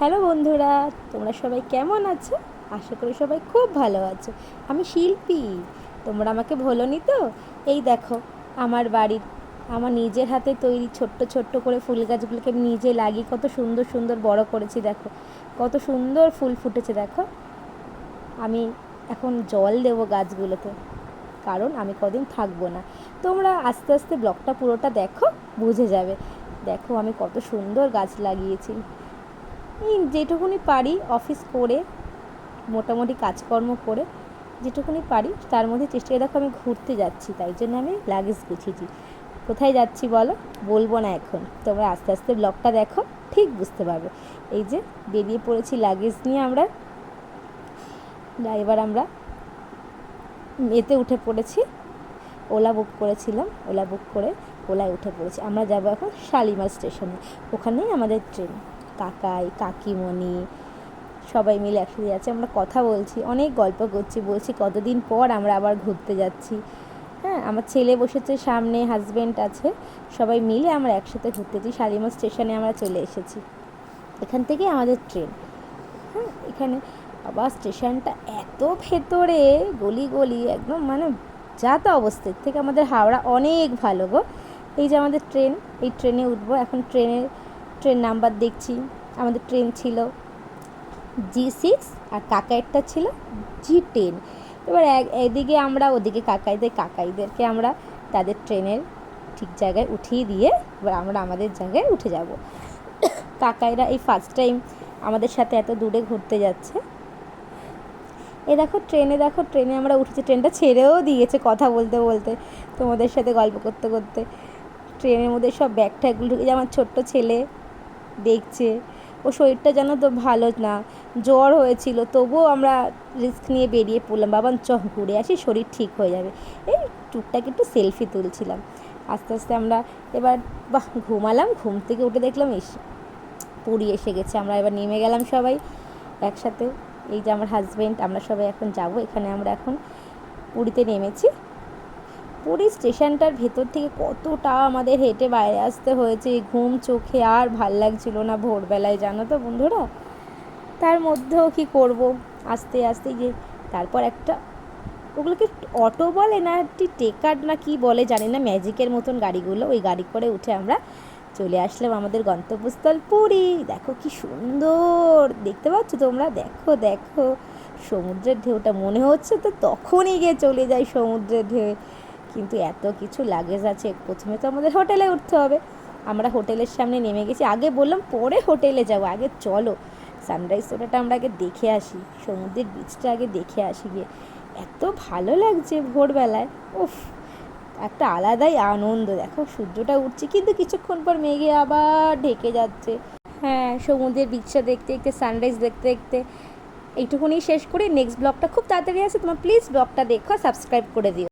Hello বন্ধুরা, তোমরা সবাই কেমন আছো? আশা করি সবাই খুব ভালো আছো। আমি শিল্পী, তোমরা আমাকে ভোলোনি তো? এই দেখো আমার বাড়ির আমার নিজের হাতে তৈরি ছোট্ট ছোট্ট করে ফুল গাছগুলোকে আমি নিজে লাগিয়ে কত সুন্দর সুন্দর বড় করেছি। দেখো কত সুন্দর ফুল ফুটেছে। দেখো আমি এখন জল দেবো গাছগুলোতে, কারণ আমি কদিন থাকবো না। তোমরা আস্তে আস্তে ব্লগটা পুরোটা দেখো, বুঝে যাবে। দেখো আমি কত সুন্দর গাছ লাগিয়েছি। যেটুকুনি পারি অফিস করে, মোটামুটি কাজকর্ম করে যেটুকুনি পারি তার মধ্যে চেষ্টা করে। দেখো আমি ঘুরতে যাচ্ছি, তাই জন্য আমি লাগেজ গুছিয়েছি। কোথায় যাচ্ছি বলো? বলবো না এখন, তোমরা আস্তে আস্তে ব্লগটা দেখো, ঠিক বুঝতে পারবে। এই যে বেরিয়ে পড়েছি লাগেজ নিয়ে আমরা। এবার আমরা এতে উঠে পড়েছি, ওলা বুক করেছিলাম, ওলা বুক করে ওলায় উঠে পড়েছি। আমরা যাব এখন শালিমার স্টেশনে, ওখানেই আমাদের ট্রেন। কাকাই কাকিমণি সবাই মিলে একসাথে যাচ্ছি, আমরা কথা বলছি, অনেক গল্প করছি, বলছি কতদিন পর আমরা আবার ঘুরতে যাচ্ছি। হ্যাঁ, আমার ছেলে বসেছে সামনে, হাজব্যান্ড আছে, সবাই মিলে আমরা একসাথে ঘুরতেছি। শালিমার স্টেশনে আমরা চলে এসেছি, এখান থেকে আমাদের ট্রেন। হ্যাঁ, এখানে আবার স্টেশনটা এত ভেতরে, গলি গলি একদম, মানে যা তা অবস্থার থেকে আমাদের হাওড়া অনেক ভালো গো। এই যে আমাদের ট্রেন, এই ট্রেনে উঠবো এখন। ট্রেন নাম্বার দেখছি, আমাদের ট্রেন ছিল G6 আর কাকাইয়েরটা ছিল G10। এবার এদিকে আমরা, ওদিকে কাকাইদেরকে আমরা তাদের ট্রেনের ঠিক জায়গায় উঠিয়ে দিয়ে এবার আমরা আমাদের জায়গায় উঠে যাব। কাকাইরা এই ফার্স্ট টাইম আমাদের সাথে এত দূরে ঘুরতে যাচ্ছে। দেখো ট্রেনে আমরা উঠেছি, ট্রেনটা ছেড়েও দিয়েছে কথা বলতে বলতে, তোমাদের সাথে গল্প করতে করতে। ট্রেনের মধ্যে সব ব্যাগ ট্যাগগুলো ঢুকে, আমার ছোট্ট ছেলে দেখছে। ও শরীরটা যেন তো ভালো না, জ্বর হয়েছিল, তবুও আমরা রিস্ক নিয়ে বেরিয়ে পড়লাম। বাবা চ ঘুরে আসি, শরীর ঠিক হয়ে যাবে। এই টুকটাক একটু সেলফি তুলছিলাম। আস্তে আস্তে আমরা এবার ঘুমালাম, ঘুম থেকে উঠে দেখলাম পুরী এসে গেছে। আমরা এবার নেমে গেলাম সবাই একসাথে। এই যে আমার হাজব্যান্ড, আমরা সবাই এখন যাব। এখানে আমরা এখন পুরীতে নেমেছি। পুরী স্টেশনটার ভেতর থেকে কতটা আমাদের হেঁটে বাইরে আসতে হয়েছে, ঘুম চোখে আর ভাল লাগছিল না ভোরবেলায়, জানো তো বন্ধুরা। তার মধ্যেও কি করব, আস্তে আস্তে যে তারপর একটা, ওগুলোকে অটো বলে না, টেকার না কি বলে জানি না, ম্যাজিকের মতন গাড়িগুলো, ওই গাড়ি করে উঠে আমরা চলে আসলাম আমাদের গন্তব্যস্থল পুরী। দেখো কি সুন্দর দেখতে পাচ্ছ তোমরা, দেখো দেখো সমুদ্রের ঢেউটা, মনে হচ্ছে তো তখনই গিয়ে চলে যাই সমুদ্রের ঢেউ। কিন্তু এত কিছু লাগেজ আছে, প্রথমে তো আমাদের হোটেলে উঠতে হবে। আমরা হোটেলের সামনে নেমে গেছি, আগে বললাম পরে হোটেলে যাব, আগে চলো সানরাইজ ওটা আমরা আগে দেখে আসি, সমুদ্রের বিচটা আগে দেখে আসি গিয়ে। এত ভালো লাগছে ভোরবেলায়, উফ, একটা আলাদাই আনন্দ। দেখো সূর্যটা উঠছে, কিন্তু কিছুক্ষণ পর মেঘে আবার ঢেকে যাচ্ছে। হ্যাঁ, সমুদ্রের বিচটা দেখতে দেখতে, সানরাইজ দেখতে দেখতে এইটুকুনি শেষ করি। নেক্সট ব্লগটা খুব তাড়াতাড়ি আছে, তোমার প্লিজ ব্লগটা দেখো, সাবস্ক্রাইব করে দিও।